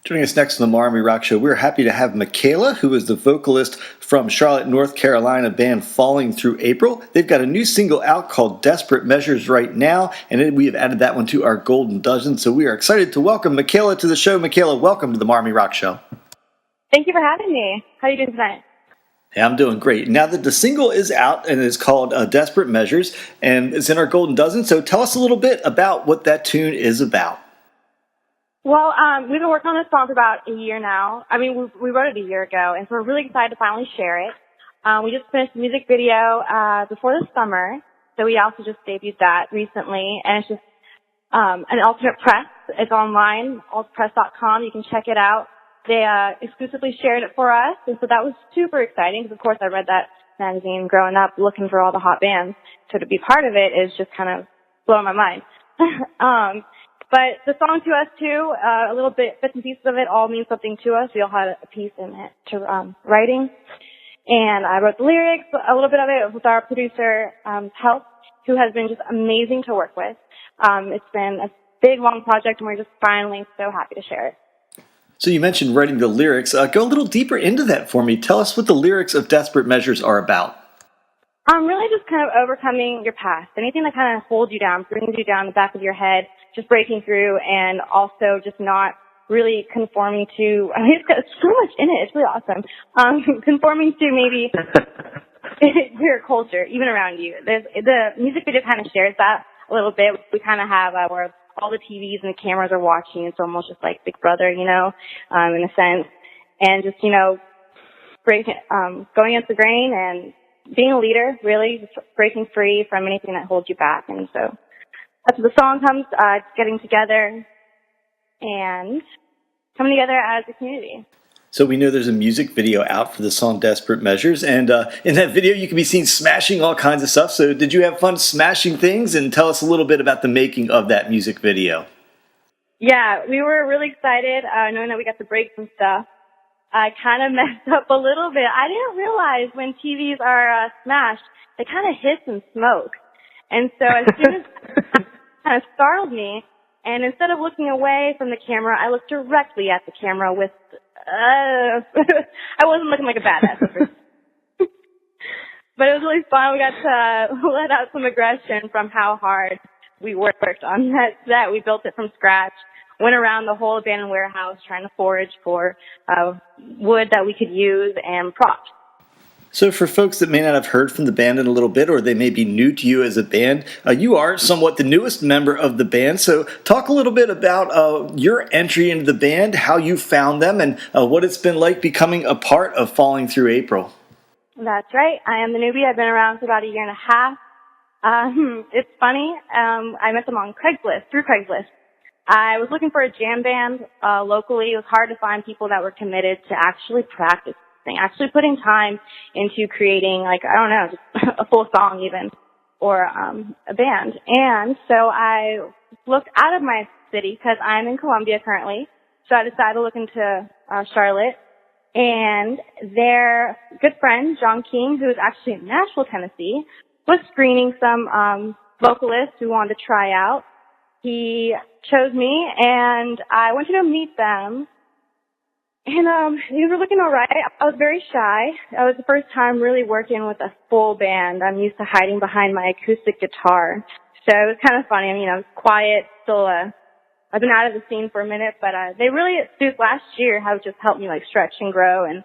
Joining us next on the Marmy Rock Show, we're happy to have Michaela, who is the vocalist from Charlotte, North Carolina band Falling Through April. They've got a new single out called Desperate Measures right now, and we have added that one to our Golden Dozen. So we are excited to welcome Michaela to the show. Michaela, welcome to the Marmy Rock Show. Thank you for having me. How are you doing tonight? Hey, I'm doing great. Now that the single is out and is called Desperate Measures, and it's in our Golden Dozen, so tell us a little bit about what that tune is about. Well, we've been working on this song for about a year now. I mean, we wrote it a year ago, and so we're really excited to finally share it. We just finished the music video before the summer, so we also just debuted that recently, and it's just an alternate press. It's online, altpress.com. You can check it out. They exclusively shared it for us, and so that was super exciting because, of course, I read that magazine growing up looking for all the hot bands. So to be part of it is just kind of blowing my mind. But the song to us, too, a little bits and pieces of it all mean something to us. We all had a piece in it to writing. And I wrote the lyrics, a little bit of it with our producer, help, who has been just amazing to work with. It's been a big, long project, and we're just finally so happy to share it. So you mentioned writing the lyrics. Go a little deeper into that for me. Tell us what the lyrics of Desperate Measures are about. Really just kind of overcoming your past. Anything that kind of holds you down, brings you down the back of your head, just breaking through, and also just not really conforming to, I mean, it's got so much in it. It's really awesome. Conforming to maybe your culture, even around you. The music video kind of shares that a little bit. We kind of have where all the TVs and the cameras are watching. It's almost just like Big Brother, in a sense. And just, going against the grain and being a leader, really, just breaking free from anything that holds you back. And so that's where the song comes, getting together and coming together as a community. So we know there's a music video out for the song Desperate Measures, and in that video you can be seen smashing all kinds of stuff. So did you have fun smashing things? And tell us a little bit about the making of that music video. Yeah, we were really excited knowing that we got to break some stuff. I kind of messed up a little bit. I didn't realize when TVs are smashed, they kind of hiss and smoke. And so as soon as it kind of startled me, and instead of looking away from the camera, I looked directly at the camera with I wasn't looking like a badass. But it was really fun. We got to let out some aggression from how hard we worked on that set. We built it from scratch. Went around the whole abandoned warehouse trying to forage for wood that we could use and props. So for folks that may not have heard from the band in a little bit, or they may be new to you as a band, you are somewhat the newest member of the band. So talk a little bit about your entry into the band, how you found them, and what it's been like becoming a part of Falling Through April. That's right. I am the newbie. I've been around for about a year and a half. It's funny. I met them on Craigslist, through Craigslist. I was looking for a jam band locally. It was hard to find people that were committed to actually practicing, actually putting time into creating, just a full song even, or a band. And so I looked out of my city because I'm in Columbia currently. So I decided to look into Charlotte. And their good friend, John King, who is actually in Nashville, Tennessee, was screening some vocalists who wanted to try out. He chose me, and I went to go meet them. And these were looking all right. I was very shy. It was the first time really working with a full band. I'm used to hiding behind my acoustic guitar. So it was kind of funny. I mean, I was quiet, still I've been out of the scene for a minute, but they really, through last year, have just helped me stretch and grow and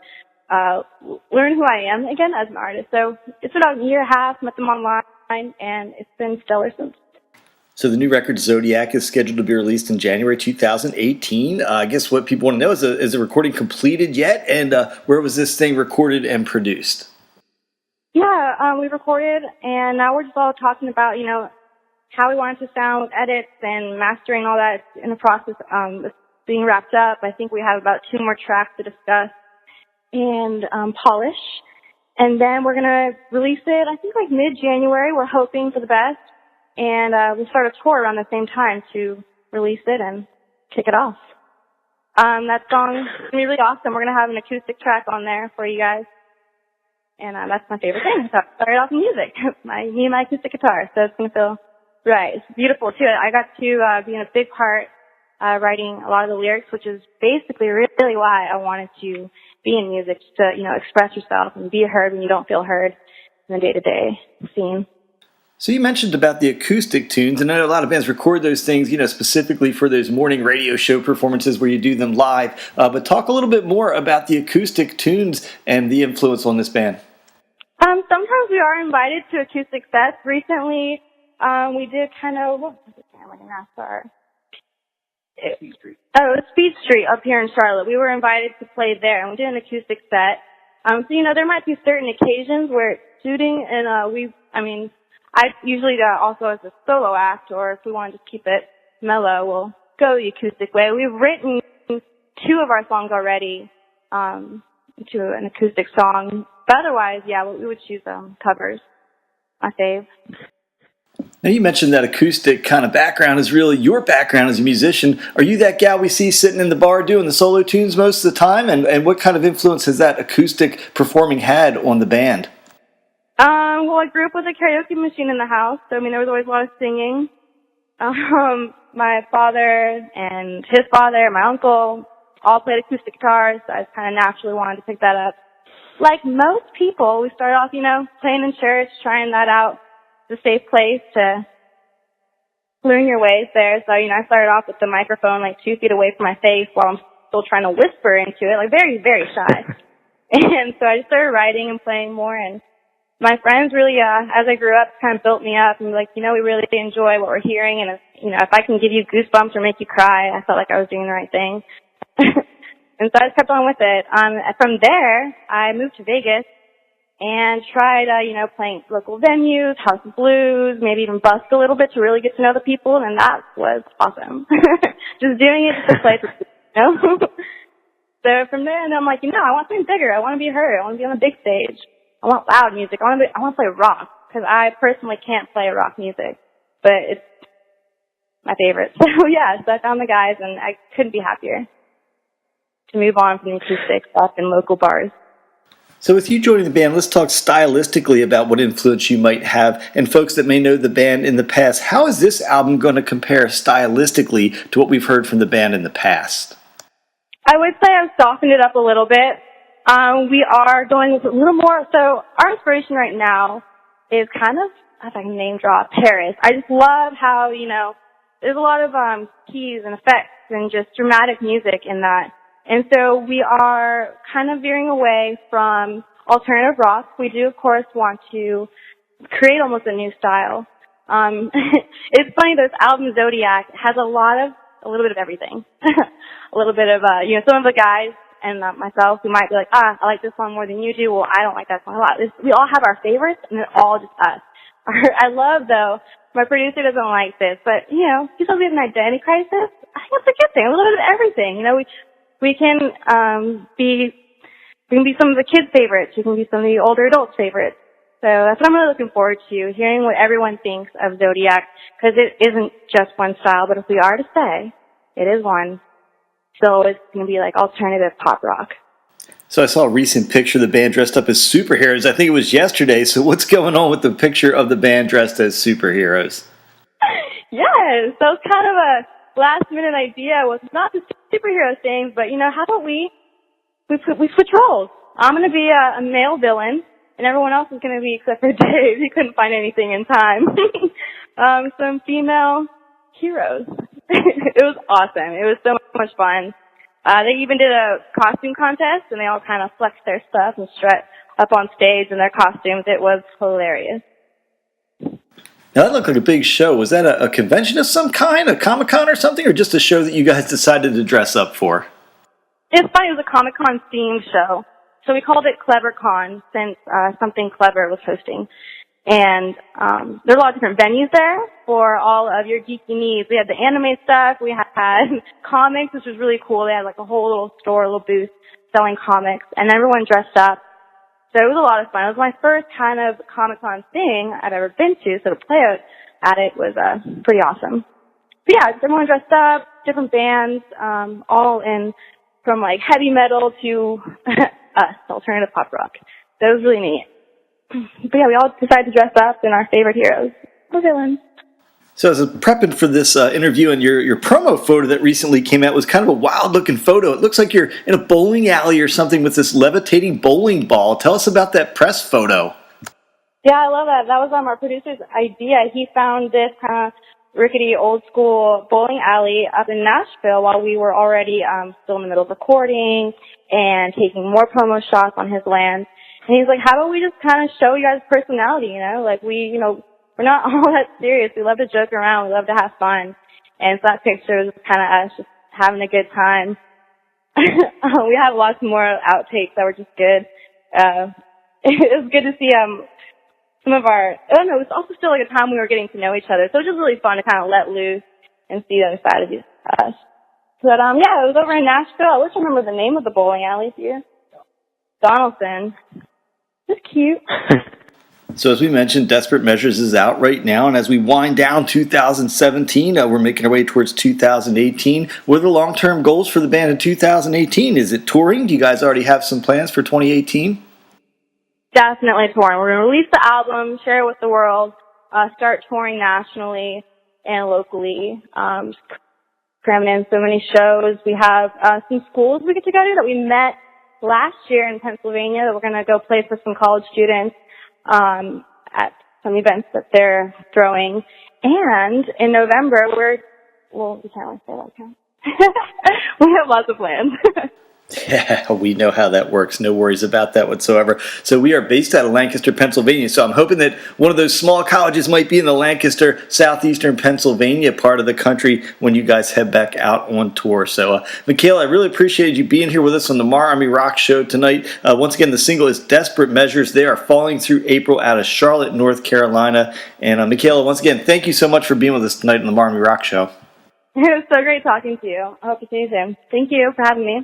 learn who I am again as an artist. So it's been about a year and a half, met them online, and it's been stellar since. So the new record Zodiac is scheduled to be released in January 2018. I guess what people want to know is the recording completed yet? And where was this thing recorded and produced? Yeah, we recorded, and now we're just all talking about, how we want it to sound with edits and mastering, all that in the process of being wrapped up. I think we have about 2 more tracks to discuss and polish. And then we're going to release it, I think, mid-January. We're hoping for the best. And we'll start a tour around the same time to release it and kick it off. That song is going to be really awesome. We're going to have an acoustic track on there for you guys. And that's my favorite thing. So I started off in music, me and my acoustic guitar. So it's going to feel right. It's beautiful, too. I got to be in a big part writing a lot of the lyrics, which is basically really why I wanted to be in music, just to, express yourself and be heard when you don't feel heard in the day-to-day scene. So you mentioned about the acoustic tunes, and I know a lot of bands record those things, specifically for those morning radio show performances where you do them live. But talk a little bit more about the acoustic tunes and the influence on this band. Sometimes we are invited to acoustic sets. Recently, we did what was it? It was Speed Street up here in Charlotte. We were invited to play there, and we did an acoustic set. So, there might be certain occasions where it's suiting, and I usually also as a solo act, or if we want to just keep it mellow, we'll go the acoustic way. We've written 2 of our songs already into an acoustic song. But otherwise, we would choose covers. My fave. Now you mentioned that acoustic kind of background is really your background as a musician. Are you that gal we see sitting in the bar doing the solo tunes most of the time? And what kind of influence has that acoustic performing had on the band? Well, I grew up with a karaoke machine in the house, so there was always a lot of singing. My father and his father, my uncle, all played acoustic guitars, so I just kind of naturally wanted to pick that up. Like most people, we started off, playing in church, trying that out. It's a safe place to learn your ways there. So, I started off with the microphone 2 feet away from my face while I'm still trying to whisper into it, very, very shy. And so I just started writing and playing more, and my friends really, as I grew up, kind of built me up and we really enjoy what we're hearing, and if I can give you goosebumps or make you cry, I felt like I was doing the right thing. And so I just kept on with it. From there, I moved to Vegas and tried, playing local venues, House of Blues, maybe even busk a little bit to really get to know the people, and that was awesome. Just doing it just to play for people, So from there, and I'm like, I want something bigger. I want to be heard. I want to be on the big stage. I want loud music. I want to play rock, because I personally can't play rock music, but it's my favorite. So I found the guys, and I couldn't be happier to move on from the acoustic stuff in local bars. So with you joining the band, let's talk stylistically about what influence you might have. And folks that may know the band in the past, how is this album going to compare stylistically to what we've heard from the band in the past? I would say I've softened it up a little bit. We are going with a little more, so our inspiration right now is kind of, if I can name drop, Paris. I just love how, there's a lot of keys and effects and just dramatic music in that. And so we are kind of veering away from alternative rock. We do, of course, want to create almost a new style. It's funny, this album Zodiac has a little bit of everything. A little bit of, some of the guys and myself who might be like, I like this song more than you do. Well, I don't like that song a lot. We all have our favorites, and they're all just us. I love, though, my producer doesn't like this, but, he says we have an identity crisis. I think it's a good thing, a little bit of everything. We can be some of the kids' favorites. We can be some of the older adults' favorites. So that's what I'm really looking forward to, hearing what everyone thinks of Zodiac, because it isn't just one style, but if we are to say it is one, so it's going to be alternative pop rock. So I saw a recent picture of the band dressed up as superheroes. I think it was yesterday. So what's going on with the picture of the band dressed as superheroes? Yes, that was kind of a last-minute idea. It was not the superhero thing, but, how about we switch roles? I'm going to be a male villain, and everyone else is going to be, except for Dave. He couldn't find anything in time. Some female heroes. It was awesome. It was so much fun. They even did a costume contest, and they all kind of flexed their stuff and strut up on stage in their costumes. It was hilarious. Now, that looked like a big show. Was that a convention of some kind, a Comic-Con or something, or just a show that you guys decided to dress up for? It's funny. It was a Comic-Con themed show. So we called it CleverCon since Something Clever was hosting. And there are a lot of different venues there for all of your geeky needs. We had the anime stuff. We had comics, which was really cool. They had a whole little store, a little booth selling comics. And everyone dressed up. So it was a lot of fun. It was my first kind of Comic-Con thing I've ever been to, so to play at it was pretty awesome. But yeah, everyone dressed up, different bands, all in from heavy metal to us, alternative pop rock. So it was really neat. But yeah, we all decided to dress up in our favorite heroes, the villains. So as I was prepping for this interview, and your promo photo that recently came out was kind of a wild looking photo. It looks like you're in a bowling alley or something with this levitating bowling ball. Tell us about that press photo. Yeah, I love that. That was our producer's idea. He found this kind of rickety old school bowling alley up in Nashville while we were already still in the middle of recording and taking more promo shots on his land. And he's like, how about we just kind of show you guys personality, like we're not all that serious. We love to joke around. We love to have fun. And so that picture was kind of us just having a good time. We have lots more outtakes that were just good. It was good to see some of our, I don't know, it was also still like a time we were getting to know each other. So it was just really fun to kind of let loose and see the other side of us. But yeah, it was over in Nashville. I wish I remember the name of the bowling alley for you. Donaldson. It's cute. So as we mentioned, Desperate Measures is out right now, and as we wind down 2017, we're making our way towards 2018. What are the long-term goals for the band in 2018? Is it touring? Do you guys already have some plans for 2018? Definitely touring. We're going to release the album, share it with the world, start touring nationally and locally, cramming in so many shows. We have some schools we get to go to that we met last year in Pennsylvania that we're going to go play for some college students at some events that they're throwing. And in November, we can't really say that, can we? We have lots of plans. Yeah, we know how that works. No worries about that whatsoever. So we are based out of Lancaster, Pennsylvania. So I'm hoping that one of those small colleges might be in the Lancaster, southeastern Pennsylvania part of the country when you guys head back out on tour. So, Michaela, I really appreciated you being here with us on the MARR Army Rock Show tonight. Once again, the single is Desperate Measures. They are falling through April out of Charlotte, North Carolina. And Michaela, once again, thank you so much for being with us tonight on the MARR Army Rock Show. It was so great talking to you. I hope to see you soon. Thank you for having me.